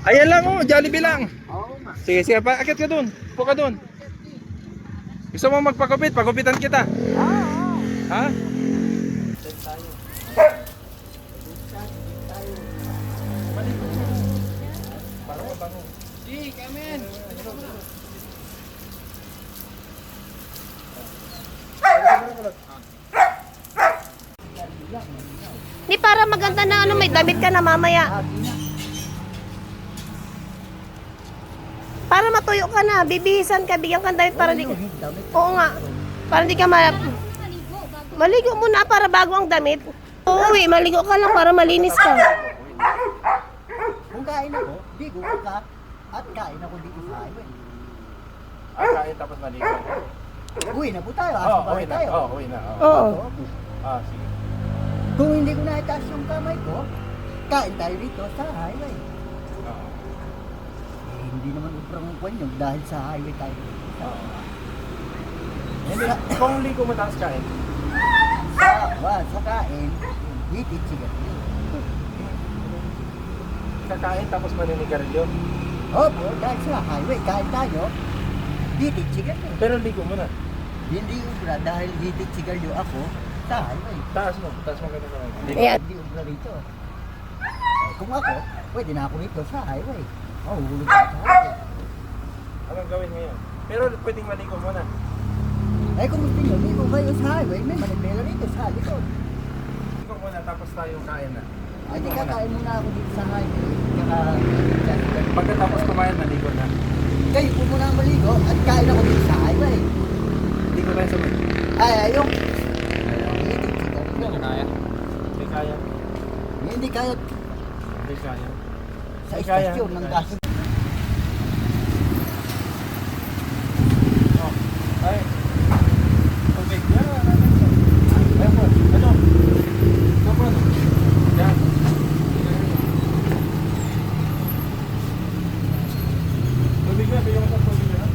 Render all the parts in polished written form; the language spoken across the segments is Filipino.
Ayan lang oh, Jollibee lang. Oo nga. Sige, sige, akit ka dun. Upo ka dun. Gusto mo magpagupit? Pagupitan kita. Oo. Ha? Di para maganda na ano, may damit ka na mamaya. Para matuyo ka na, bibihisan ka, bigyan ka ng damit para di ka... Oo nga. Para di ka maligo muna para bago ang damit. Uwi, maligo ka lang para malinis ka. Kung kain ako, di ka. At kain ako dito sa highway. Kain tapos maligo. Uwi na po tayo. Oo, Asa uwi na. tayo. Oo, uwi na. Oo. Sige. Kung hindi ko naitaas yung kamay ko, kain tayo dito sa highway. Oo. Hindi naman ubrang kwan yun dahil sa highway tayo. Oo. Hindi, kung ligo mo tapos kain. Sa kain, hitid sigarilyo. Kakain tapos maninigarilyo. Opo, dahil sa highway, kain tayo, hitid sigarilyo. Pero ligo mo na. Hindi ubra dahil hitid sigarilyo ako sa highway. Taas mo ganun na. Ayan. Hindi ubra rito. Kung ako, pwede na ako rito sa highway. Hulog ako sa highway. Anong gawin ngayon? Pero pwedeng maligo mo na. Kung gusto nyo, ligo kayo sa highway, may manipela rito sa likod. Ligo muna tapos tayo kain na. Di kakain muna ako dito sa highway. Pagkatapos kumain, maligo na. Kayo po muna ang maligo at kain ako dito sa highway. Ligo tayo sa mga. Yung... Hindi kaya. Hindi kaya. Hindi kaya Hindi kaya. sa Hindi kaya. istasyon ng gas. Ay. Okay. Ayun po. Ano? Ito po. Yan. Tubig na. Bigyan mo sa tubig na.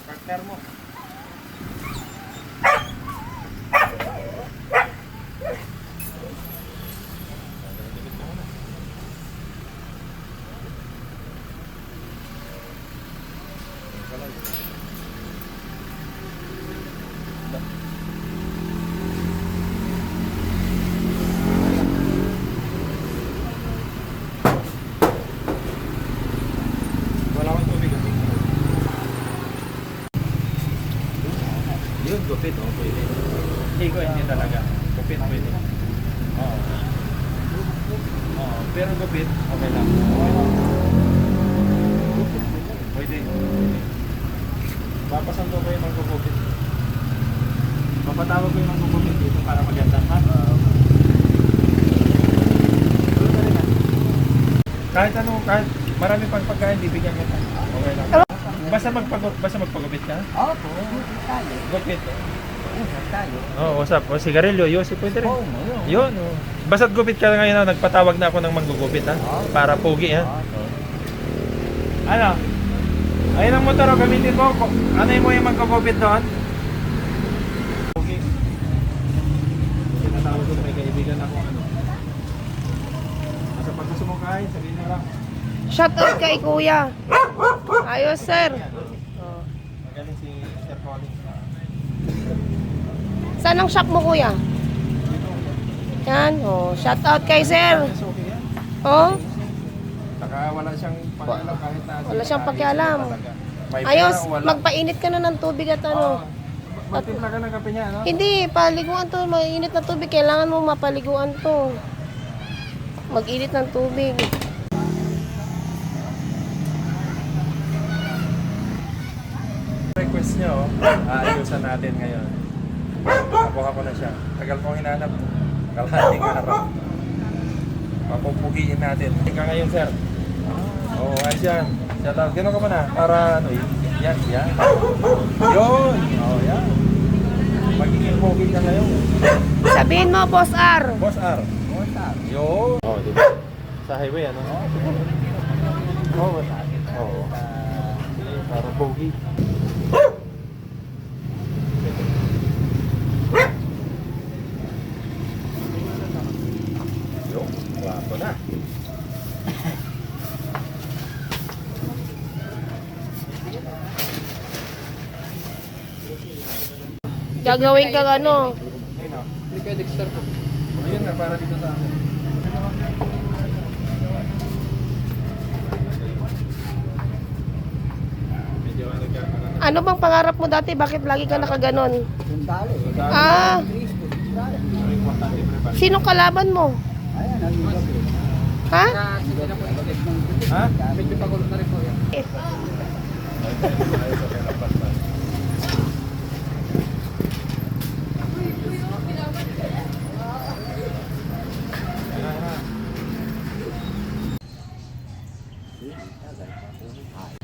Partner mo. Wala akong tubig. Yun, gupit. Oo, pwede. Hindi ko, hindi talaga. Gupit, pwede. Oo. Oo, pero gupit, okay lang. Pwede. Papasanto ko yung manggugupit. Papatawag ko yung manggugupit dito para maganda, ha? Kahit ano, kahit marami pang pagkain, bibigyan kita. Okay lang. Basta magpagupit ka? Opo, hitid tayo. Gupit. Usap tayo. Oo, usap. O sigarilyo, yosi, pwede rin. Oo, Yun, oh. Basta't gupit ka ngayon na nagpatawag na ako ng manggugupit, ha? Para pugi, ha? Ano? Ayun ang motor, gamitin mo. Ano mo yung manggugupit doon? Pugi. Tinatawag ko may kaibigan ako, ano? Basta pag gusto mong kain, sabihin mo lang. Shout out kay kuya. Ayos, sir. Magaling si Sir Collins. Saan ang shop mo, kuya? Yan, shout out kay sir. Yes, okay yan. Oh, Saka wala siyang pakialam kahit na. Wala siyang pakialam. May ayos, pera o wala. magpainit ka na ng tubig at ano. Magtimpla ka ng kape niya, no? Hindi, paliguan to, mainit na tubig. Kailangan mo mapaliguan to. Mag-init ng tubig. Request niyo, aayusan natin ngayon. Nakuha ko na siya. Tagal kong hinanap. Kalahating araw. Papupugiin natin. Ika ngayon, sir. Oo, ayos yan. Shout out. Gano'n ka muna para ano, yan. Yun. Oo, yan. Magiging pugi ka ngayon. Sabihin mo, Boss R. Boss R. Usap. Yun. Oo, di ba? Sa highway, ano? Oo, Boss R. Oo. Yo, wapo na. Gagawin kang ano. Ayun na, para dito sa akin. Medyo nagkakaroon. Ano bang pangarap mo dati? Bakit lagi ka nakaganon? Sundalo eh. Ah, Cristo, sundalo. sinong kalaban mo? Ayan, ang gabi. Ha? Ha? Medyo pagulo na rin po yan.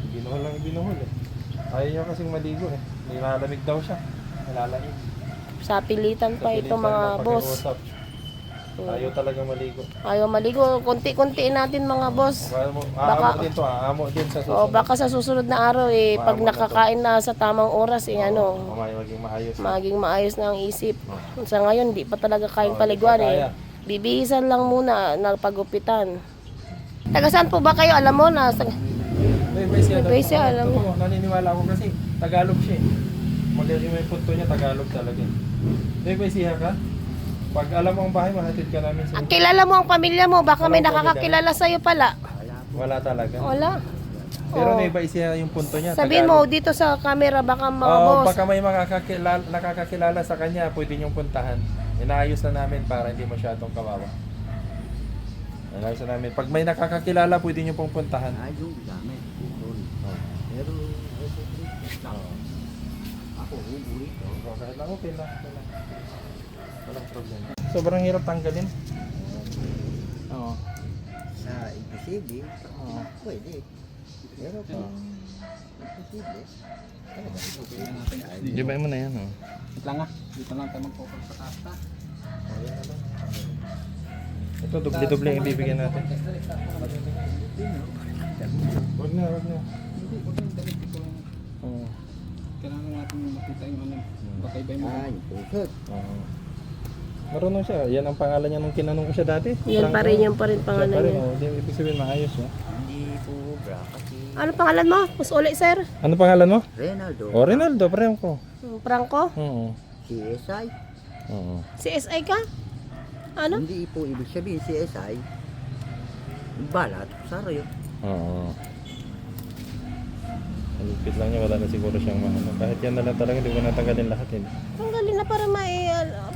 Binuhol lang binuhol eh. Ayaw niya kasing maligo eh. Nilalamig daw siya. Nilalamig. Sa pilitan pa ito mga boss. Ayaw talaga maligo. Ayaw maligo. Konti-kontiin natin mga boss. Aamo din to, aamo din sa O susunod. baka sa susunod na araw eh, pag nakakain na sa tamang oras eh ano, Maging maayos. maging maayos na ang isip. Sa ngayon, di pa talaga kain paliguan eh. Bibihisan lang muna na pagupitan. Taga saan po ba kayo? Alam mo na. May siya, alam mo. Naniniwala ako kasi Tagalog siya eh. Magaling may punto niya, Tagalog talaga. May siya ka? Pag alam mo ang bahay, mahatid ka namin sa... Kilala mo ang pamilya mo, baka may nakakakilala sa'yo pala. Wala talaga. Wala. Pero Oo. may iba siya yung punto niya. Sabihin mo dito sa camera, baka mga Oo, boss. baka may nakakakilala sa kanya, pwede niyong puntahan. Inaayos na namin para hindi masyadong kawawa. Inaayos na namin. Pag may nakakakilala, pwede niyo pong puntahan. Ay, yung gamit. Pero, ako, uuwi ko. Kahit lang, okay lang. Walang problema. Sobrang hirap tanggalin. Oo. Sa imposible, Oo. pwede. Pero kung imposible, Gibay mo na yan, oh. Wait lang ah. Dito lang tayo mag-focus sa kasta. Ito, doble-doble yung ibibigyan natin. Wag na. Hindi, huwag yung damit ko lang. Oo. Kailangan natin makita yung ano. Baka iba yung Ah, yung pusod. Oo. Marunong siya. Yan ang pangalan niya nung kinanong ko siya dati. Yan pa rin, yan pa rin Siya pangalan pa rin, niya. oh. Di, ibig sabihin maayos, oh. Hindi po, bra, kasi Ano pangalan mo? Mas uli, sir. Ano pangalan mo? Renaldo, Oh, Rinaldo, pareho ko. Franco? Oo. CSI. Oo. CSI ka? Ano? Hindi po ibig sabihin CSI. Balat, saro yun. Oo. Malupit lang niya, wala na siguro siyang ano. Kahit yan na lang talaga, hindi ko natanggalin lahat eh. Tanggalin na para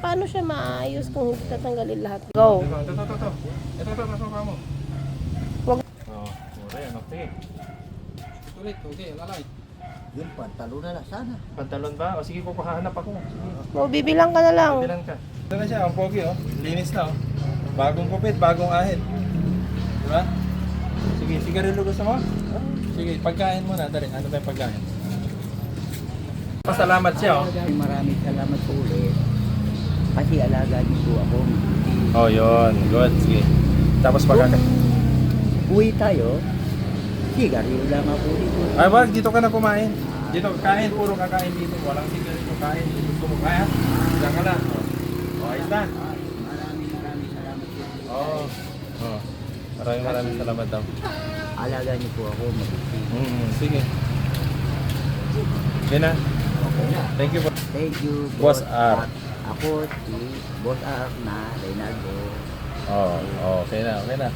paano siya maayos kung hindi tatanggalin lahat. Go. Ito, nasuka mo. Wag. Oo, yan, okay. ulit. Okay, lalay. Yung pantalo na lang sana. Pantalon ba? O sige, kukuhahanap ako. O, bibilang ka na lang. Bilang ka. Ito na siya, ang pogi oh. Linis na oh. Bagong kupit, bagong ahit. Diba? Sige, sigarilyo gusto mo? Sige, pagkain muna. Dali, ano ba yung pagkain? Pasalamat siya oh. Maraming salamat po ulit. Kasi alaga niyo po ako. Oh, yun. Good. Sige. Tapos Uwi tayo. Sigarilyo lamang po dito. Ay, wag, dito ka na kumain. Dito, kain, puro kakain dito. Walang sigarilyo, kain. Gusto mo kaya? Diyan ka na. Oh, ayos na. Maraming salamat po. Oo. Oh. Maraming salamat daw. Alaga niyo po ako. Sige. Okay na. Thank you. Thank you, Boss R. Ako si Boss R na Reynaldo. Oh, okay na, okay na.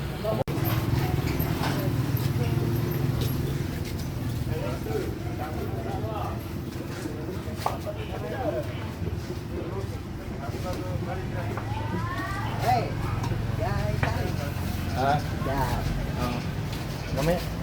Hey! Yay! Ah, Yay! mamaya.